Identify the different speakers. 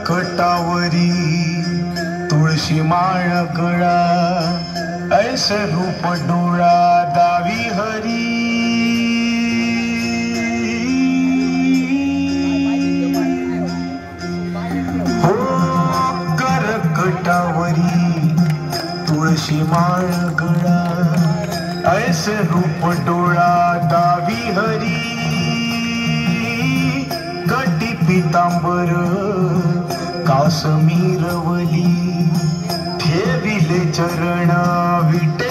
Speaker 1: करकटावरी तुळशी माळ गळा ऐसे रूप डोळा दावी हरी हो करकटावरी तुळशी माळ गळा ऐसे रूप डोळा दावी हरी कटी पितांबर काश्मीरवली ठेविले चरण विटे